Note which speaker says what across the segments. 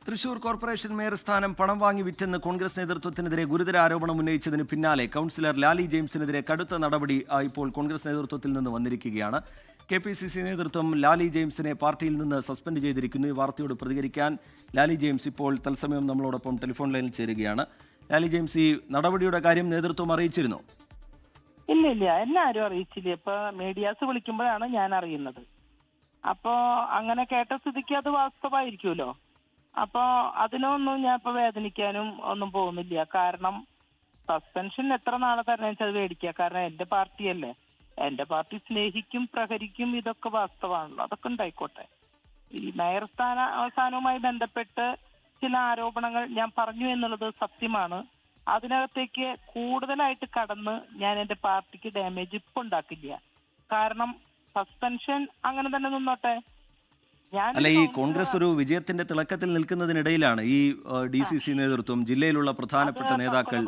Speaker 1: Thrissur corporation mayor സ്ഥാനം പണം വാങ്ങി വിറ്റെന്ന് കോൺഗ്രസ് നേതൃത്വത്തിനെതിരെ ഗുരുതര ആരോപണം ഉന്നയിച്ചതിന് പിന്നാലെ കൗൺസിലർ ലാലി ജെയിംസിനെതിരെ കടുത്ത നടപടി ഇപ്പോൾ കോൺഗ്രസ് നേതൃത്വത്തിൽ നിന്ന് വന്നിരിക്കുകയാണ്. KPCC നേതൃത്വം ലാലി ജെയിംസിനെ പാർട്ടിയിൽ നിന്ന് സസ്പെൻഡ് ചെയ്തിരിക്കുന്നു. ഈ വാർത്തയോട് പ്രതികരിക്കാൻ ലാലി ജെയിംസ് ഇപ്പോൾ തത്സമയം നമ്മളോടൊപ്പം ടെലിഫോൺ ലൈനിൽ ചേരുകയാണ്. ലാലി ജെയിംസ്, ഈ നടപടിയുടെ കാര്യം നേതൃത്വം അറിയിച്ചിരുന്നു?
Speaker 2: ഇല്ല, എന്നെ ആരും അറിയിച്ചില്ല. ഇപ്പൊ മീഡിയാസ് വിളിക്കുമ്പോഴാണ് ഞാൻ അറിയുന്നത്. അപ്പോ അങ്ങനെ കേട്ട സ്ഥിതിക്ക് അത് വാസ്തവമായിരിക്കുമല്ലോ. അപ്പോ അതിനൊന്നും ഞാൻ ഇപ്പൊ വേദനിക്കാനും ഒന്നും പോകുന്നില്ല. കാരണം സസ്പെൻഷൻ എത്ര നാളെ തന്നെ അത് മേടിക്കുക. കാരണം എന്റെ പാർട്ടിയല്ലേ, എന്റെ പാർട്ടി സ്നേഹിക്കും പ്രഹരിക്കും, ഇതൊക്കെ വാസ്തവമാണല്ലോ. അതൊക്കെ ഉണ്ടായിക്കോട്ടെ. ഈ മേയർ സ്ഥാനവുമായി ബന്ധപ്പെട്ട് ചില ആരോപണങ്ങൾ ഞാൻ പറഞ്ഞു എന്നുള്ളത് സത്യമാണ്. അതിനകത്തേക്ക് കൂടുതലായിട്ട് കടന്ന് ഞാൻ എന്റെ പാർട്ടിക്ക് ഡാമേജ് ഇപ്പൊ ഉണ്ടാക്കില്ല. കാരണം സസ്പെൻഷൻ അങ്ങനെ തന്നെ നിന്നോട്ടെ.
Speaker 1: അല്ല, ഈ കോൺഗ്രസ് ഒരു വിജയത്തിന്റെ തിളക്കത്തിൽ നിൽക്കുന്നതിനിടയിലാണ് ഈ DCC നേതൃത്വം, ജില്ലയിലുള്ള പ്രധാനപ്പെട്ട നേതാക്കൾ,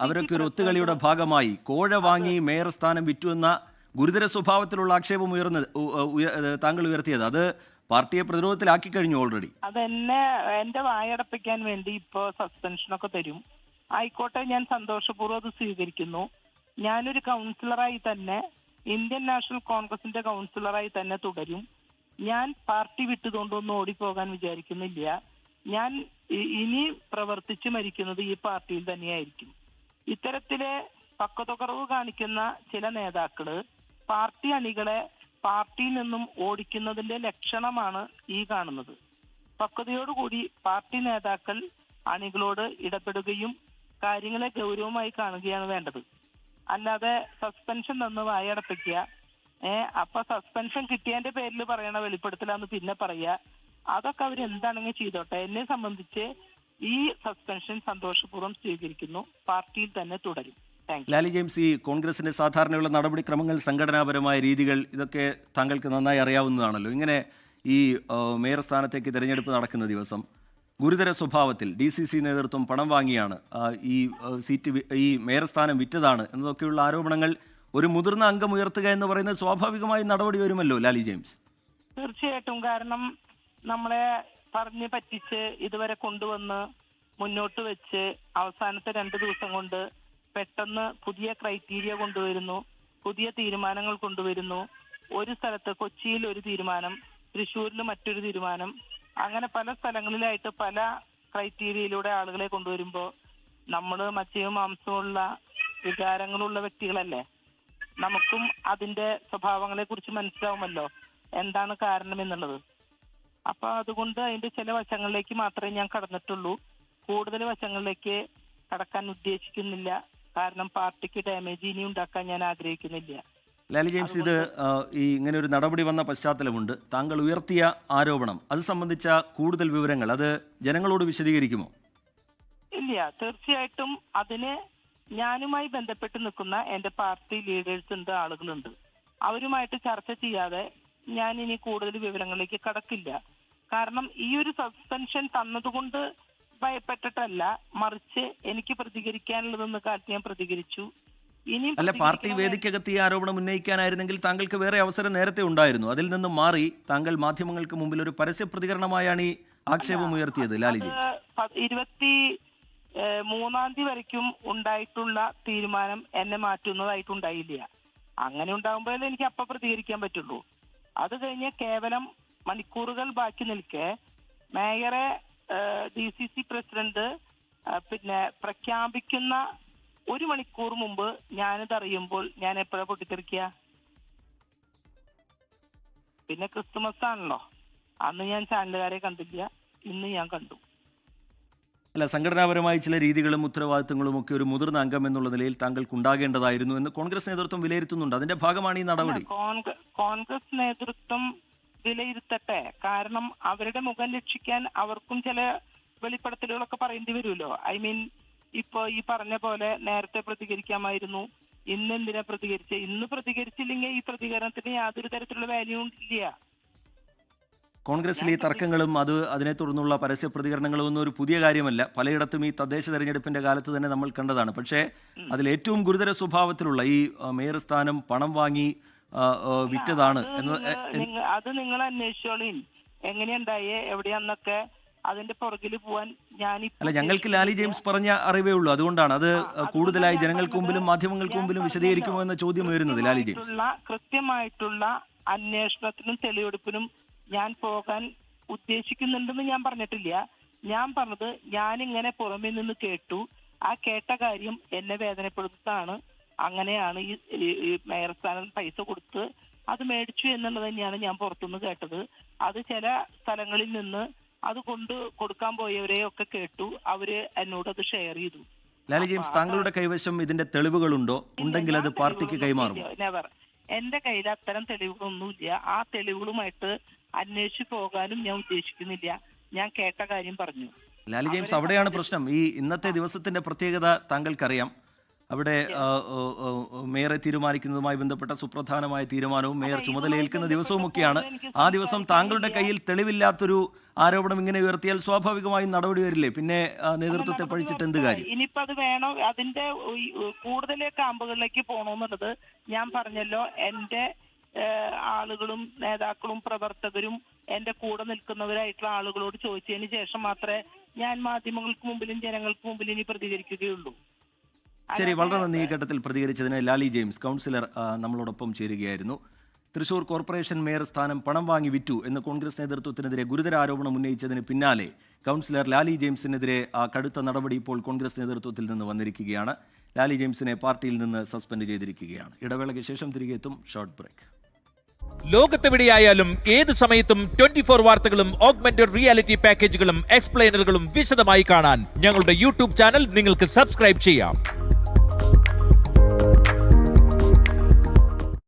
Speaker 1: അവരൊക്കെ ഒരു ഒത്തുകളിയുടെ ഭാഗമായി കോഴ വാങ്ങി മേയർ സ്ഥാനം വിറ്റു എന്ന ഗുരുതര സ്വഭാവത്തിലുള്ള ആക്ഷേപം താങ്കൾ ഉയർത്തിയത്, അത് പാർട്ടിയെ പ്രതിരോധത്തിലാക്കി കഴിഞ്ഞു ഓൾറെഡി.
Speaker 2: അതെന്നെ എന്റെ വായടപ്പിക്കാൻ വേണ്ടി ഇപ്പോ സസ്പെൻഷനൊക്കെ തരും. ആയിക്കോട്ടെ, ഞാൻ സന്തോഷപൂർവ്വം അത് സ്വീകരിക്കുന്നു. ഞാനൊരു കൗൺസിലറായി തന്നെ, ഇന്ത്യൻ നാഷണൽ കോൺഗ്രസിന്റെ കൗൺസിലറായി തന്നെ തുടരും. ഞാൻ പാർട്ടി വിട്ടുകൊണ്ടൊന്നും ഓടിപ്പോകാൻ വിചാരിക്കുന്നില്ല. ഞാൻ ഇനി പ്രവർത്തിച്ച് മരിക്കുന്നത് ഈ പാർട്ടിയിൽ തന്നെയായിരിക്കും. ഇത്തരത്തിലെ പക്വതക്കുറവ് കാണിക്കുന്ന ചില നേതാക്കള് പാർട്ടി അണികളെ പാർട്ടിയിൽ നിന്നും ഓടിക്കുന്നതിന്റെ ലക്ഷണമാണ് ഈ കാണുന്നത്. പക്വതയോടുകൂടി പാർട്ടി നേതാക്കൾ അണികളോട് ഇടപെടുകയും കാര്യങ്ങളെ ഗൗരവമായി കാണുകയാണ് വേണ്ടത്. അല്ലാതെ സസ്പെൻഷൻ തന്ന് വായടപ്പിക്കുക, അപ്പൊ സസ്പെൻഷൻ കിട്ടിയതിന്റെ പേരിൽ പറയണ വെളിപ്പെടുത്തലാന്ന് പിന്നെ പറയാ, അതൊക്കെ അവർ എന്താണെങ്കിൽ ചെയ്തോട്ടെ. എന്നെ സംബന്ധിച്ച് ഈ സസ്പെൻഷൻ സന്തോഷപൂർവ്വം സ്വീകരിക്കുന്നു. പാർട്ടിയിൽ തന്നെ തുടരും.
Speaker 1: ലാലി ജെയിംസ്, ഈ കോൺഗ്രസിന്റെ സാധാരണയുള്ള നടപടിക്രമങ്ങൾ, സംഘടനാപരമായ രീതികൾ, ഇതൊക്കെ താങ്കൾക്ക് നന്നായി അറിയാവുന്നതാണല്ലോ. ഇങ്ങനെ ഈ മേയർ സ്ഥാനത്തേക്ക് തിരഞ്ഞെടുപ്പ് നടക്കുന്ന ദിവസം ഗുരുതര സ്വഭാവത്തിൽ DCC നേതൃത്വം പണം വാങ്ങിയാണ് ഈ മേയർ സ്ഥാനം വിറ്റതാണ് എന്നതൊക്കെയുള്ള ആരോപണങ്ങൾ ഒരു മുതിർന്ന അംഗം ഉയർത്തുക എന്ന് പറയുന്നത് സ്വാഭാവികമായി നടപടി വരുമല്ലോ ലാലി ജെയിംസ്?
Speaker 2: തീർച്ചയായിട്ടും. കാരണം നമ്മളെ പറഞ്ഞ് പറ്റിച്ച് ഇതുവരെ കൊണ്ടുവന്ന് മുന്നോട്ട് വെച്ച് അവസാനത്തെ 2 ദിവസം കൊണ്ട് പെട്ടെന്ന് പുതിയ ക്രൈറ്റീരിയ കൊണ്ടുവരുന്നു, പുതിയ തീരുമാനങ്ങൾ കൊണ്ടുവരുന്നു. ഒരു സ്ഥലത്ത് കൊച്ചിയിൽ ഒരു തീരുമാനം, തൃശ്ശൂരിൽ മറ്റൊരു തീരുമാനം, അങ്ങനെ പല സ്ഥലങ്ങളിലായിട്ട് പല ക്രൈറ്റീരിയയിലൂടെ ആളുകളെ കൊണ്ടുവരുമ്പോൾ നമ്മൾ മച്ചയും മാംസമുള്ള വികാരങ്ങളുള്ള വ്യക്തികളല്ലേ, നമുക്കും അതിന്റെ സ്വഭാവങ്ങളെ കുറിച്ച് മനസ്സിലാവുമല്ലോ എന്താണ് കാരണം എന്നുള്ളത്. അപ്പൊ അതുകൊണ്ട് അതിന്റെ ചില വശങ്ങളിലേക്ക് മാത്രമേ ഞാൻ കടന്നിട്ടുള്ളൂ. കൂടുതൽ വശങ്ങളിലേക്ക് കടക്കാൻ ഉദ്ദേശിക്കുന്നില്ല. കാരണം പാർട്ടിക്ക് ഡാമേജ് ഇനി ഉണ്ടാക്കാൻ ഞാൻ ആഗ്രഹിക്കുന്നില്ല.
Speaker 1: ലാലി ജെയിംസ്, ഇത് ഈ ഇങ്ങനെ ഒരു നടപടി വന്ന പശ്ചാത്തലമുണ്ട്. താങ്കൾ ഉയർത്തിയ ആരോപണം, അത് സംബന്ധിച്ച കൂടുതൽ വിവരങ്ങൾ അത് ജനങ്ങളോട് വിശദീകരിക്കുമോ?
Speaker 2: ഇല്ല, തീർച്ചയായിട്ടും അതിന് ഞാനുമായി ബന്ധപ്പെട്ട് നിൽക്കുന്ന എന്റെ പാർട്ടി ലീഡേഴ്സ് ഉണ്ട്, ആളുകളുണ്ട്. അവരുമായിട്ട് ചർച്ച ചെയ്യാതെ ഞാൻ ഇനി കൂടുതൽ വിവരങ്ങളിലേക്ക് കടക്കില്ല. കാരണം ഈ ഒരു സസ്പെൻഷൻ തന്നതുകൊണ്ട് ഭയപ്പെട്ടിട്ടല്ല, മറിച്ച് എനിക്ക് പ്രതികരിക്കാനുള്ളതെന്ന് കാലത്ത് ഞാൻ പ്രതികരിച്ചു.
Speaker 1: അല്ല, പാർട്ടി വേദിക്കകത്ത് ഈ ആരോപണം ഉന്നയിക്കാനായിരുന്നെങ്കിൽ താങ്കൾക്ക് വേറെ അവസരം നേരത്തെ ഉണ്ടായിരുന്നു. അതിൽ നിന്നും മാറി താങ്കൾ മാധ്യമങ്ങൾക്ക് മുമ്പിൽ ഒരു പരസ്യ പ്രതികരണമായാണ് ഈ ആക്ഷേപം ഉയർത്തിയത്. ലാലി ജെയിംസ്,
Speaker 2: 23-ാം തീയതി വരയ്ക്കും ഉണ്ടായിട്ടുള്ള തീരുമാനം എന്നെ മാറ്റുന്നതായിട്ടുണ്ടായില്ല. അങ്ങനെ ഉണ്ടാകുമ്പോഴേ എനിക്ക് അപ്പൊ പ്രതികരിക്കാൻ പറ്റുള്ളൂ. അത് കഴിഞ്ഞ് കേവലം മണിക്കൂറുകൾ ബാക്കി നിൽക്കെ മേയറെ DCC പ്രസിഡന്റ് പ്രഖ്യാപിക്കുന്ന 1 മണിക്കൂർ മുമ്പ് ഞാനിത് അറിയുമ്പോൾ ഞാൻ എപ്പോഴാണ് പൊട്ടിത്തെറിക്കുക? പിന്നെ ക്രിസ്തുമസ് ആണല്ലോ, അന്ന് ഞാൻ ചാനലുകാരെ കണ്ടില്ല, ഇന്ന് ഞാൻ കണ്ടു.
Speaker 1: അല്ല, സംഘടനാപരമായ ചില രീതികളും ഉത്തരവാദിത്തങ്ങളും ഒക്കെ ഒരു മുതിർന്ന അംഗം എന്നുള്ള നിലയിൽ താങ്കൾക്ക് ഉണ്ടാകേണ്ടതായിരുന്നു എന്ന് കോൺഗ്രസ് നേതൃത്വം വിലയിരുത്തുന്നുണ്ട്. അതിന്റെ ഭാഗമാണ് ഈ നടപടി.
Speaker 2: കോൺഗ്രസ് നേതൃത്വം വിലയിരുത്തട്ടെ. കാരണം അവരുടെ മുഖം രക്ഷിക്കാൻ അവർക്കും ചില വെളിപ്പെടുത്തലുകളൊക്കെ പറയേണ്ടി വരുമല്ലോ. ഇപ്പൊ ഈ പറഞ്ഞ പോലെ നേരത്തെ പ്രതികരിക്കാമായിരുന്നു. ഇന്ന് എന്തിനാ പ്രതികരിച്ചത്? ഇന്ന് പ്രതികരിച്ചില്ലെങ്കിൽ ഈ പ്രതികരണത്തിന് യാതൊരു തരത്തിലുള്ള വാല്യൂ ഇല്ല.
Speaker 1: കോൺഗ്രസിലെ ഈ തർക്കങ്ങളും അതിനെ തുടർന്നുള്ള പരസ്യ പ്രതികരണങ്ങളും ഒന്നും ഒരു പുതിയ കാര്യമല്ല. പലയിടത്തും ഈ തദ്ദേശ തെരഞ്ഞെടുപ്പിന്റെ കാലത്ത് തന്നെ നമ്മൾ കണ്ടതാണ്. പക്ഷേ അതിൽ ഏറ്റവും ഗുരുതര സ്വഭാവത്തിലുള്ള ഈ മേയർ സ്ഥാനം പണം വാങ്ങി വിറ്റതാണ്
Speaker 2: അത് നിങ്ങൾ അന്വേഷിച്ചോളീൻ, എങ്ങനെയുണ്ടായേ, എവിടെയാന്നൊക്കെ. അതിന്റെ പുറകിൽ പോവാൻ ഞാൻ
Speaker 1: അല്ല, ഞങ്ങൾക്ക് ലാലി ജെയിംസ് പറഞ്ഞ അറിവേ ഉള്ളൂ, അതുകൊണ്ടാണ് അത് കൂടുതലായി ജനങ്ങൾക്ക് മുമ്പിലും മാധ്യമങ്ങൾക്ക് മുമ്പിലും വിശദീകരിക്കുമോ എന്ന ചോദ്യം ഉയരുന്നത്. ലാലി ജെയിംസ്
Speaker 2: കൃത്യമായിട്ടുള്ള അന്വേഷണത്തിനും തെളിവെടുപ്പിനും ഞാൻ പോകാൻ ഉദ്ദേശിക്കുന്നുണ്ടെന്ന് ഞാൻ പറഞ്ഞിട്ടില്ല. ഞാൻ പറഞ്ഞത് ഞാനിങ്ങനെ പുറമെ നിന്ന് കേട്ടു, ആ കേട്ട കാര്യം എന്നെ വേദനപ്പെടുത്താണ്. അങ്ങനെയാണ് ഈ മേയർ സ്ഥാനം പൈസ കൊടുത്ത് അത് മേടിച്ചു എന്നുള്ളത് തന്നെയാണ് ഞാൻ പുറത്തുനിന്ന് കേട്ടത്. അത് ചില സ്ഥലങ്ങളിൽ നിന്ന് അത് കൊടുക്കാൻ പോയവരെയൊക്കെ കേട്ടു, അവര് എന്നോട് അത് ഷെയർ ചെയ്തു.
Speaker 1: ലാലി ജെയിംസ്, താങ്കളുടെ കൈവശം ഇതിന്റെ തെളിവുകളുണ്ടോ? ഉണ്ടെങ്കിൽ അത് പാർട്ടിക്ക് കൈമാറും.
Speaker 2: നെവർ. എന്റെ കയ്യിൽ അത്തരം തെളിവുകളൊന്നുമില്ല. ആ തെളിവുകളുമായിട്ട് അന്വേഷിച്ചു പോകാനും ഞാൻ ഉദ്ദേശിക്കുന്നില്ല. ഞാൻ കേട്ട കാര്യം പറഞ്ഞു.
Speaker 1: ലാലി ജെയിംസ്, അവിടെയാണ് പ്രശ്നം. ഈ ഇന്നത്തെ ദിവസത്തിന്റെ പ്രത്യേകത താങ്കൾക്കറിയാം. അവിടെ മേയറെ തീരുമാനിക്കുന്നതുമായി ബന്ധപ്പെട്ട സുപ്രധാനമായ തീരുമാനവും മേയർ ചുമതലയേൽക്കുന്ന ദിവസവുമൊക്കെയാണ്. ആ ദിവസം താങ്കളുടെ കയ്യിൽ തെളിവില്ലാത്തൊരു ആരോപണം ഇങ്ങനെ ഉയർത്തിയാൽ സ്വാഭാവികമായും നടപടി വരില്ലേ? പിന്നെ നേതൃത്വത്തെ പഴിച്ചിട്ട് എന്ത് കാര്യം?
Speaker 2: ഇനിയിപ്പോ അത് വേണോ? അതിന്റെ കൂടുതൽ ക്യാമ്പുകളിലേക്ക് പോകണമെന്നുള്ളത് ഞാൻ പറഞ്ഞല്ലോ. എന്റെ ആളുകളും നേതാക്കളും പ്രവർത്തകരും എന്റെ കൂടെ നിൽക്കുന്നവരായിട്ടുള്ള ആളുകളോട് ചോദിച്ചതിന് ശേഷം മാത്രമേ ഞാൻ മാധ്യമങ്ങൾക്ക് മുമ്പിലും ജനങ്ങൾക്ക് മുമ്പിലും ഇനി പ്രതികരിക്കുകയുള്ളൂ.
Speaker 1: ശരി, വളരെ നന്ദി. ഈ ഘട്ടത്തിൽ പ്രതികരിച്ചതിന് ലാലി ജെയിംസ്, കൗൺസിലർ, നമ്മളോടൊപ്പം ചേരുകയായിരുന്നു. തൃശൂർ കോർപ്പറേഷൻ മേയർ സ്ഥാനം പണം വാങ്ങി വിറ്റു എന്ന് കോൺഗ്രസ് നേതൃത്വത്തിനെതിരെ ഗുരുതര ആരോപണം ഉന്നയിച്ചതിന് പിന്നാലെ കൗൺസിലർ ലാലി ജെയിംസിനെതിരെ കടുത്ത നടപടി ഇപ്പോൾ കോൺഗ്രസ് നേതൃത്വത്തിൽ നിന്ന് വന്നിരിക്കുകയാണ്. ലാലി ജെയിംസിനെ പാർട്ടിയിൽ നിന്ന് സസ്പെൻഡ് ചെയ്തിരിക്കുകയാണ്. ഇടവേളയ്ക്ക് ശേഷം തിരികെ എത്തും. Short break.
Speaker 3: ലോകത്തെവിടെയായാലും ഏത് സമയത്തും 24 വാർത്തകളും ഓഗ്മെന്റഡ് റിയാലിറ്റി പാക്കേജുകളും എക്സ്പ്ലെയിനറുകളും വിശദമായി കാണാൻ ഞങ്ങളുടെ യൂട്യൂബ് ചാനൽ നിങ്ങൾക്ക് സബ്സ്ക്രൈബ് ചെയ്യാം.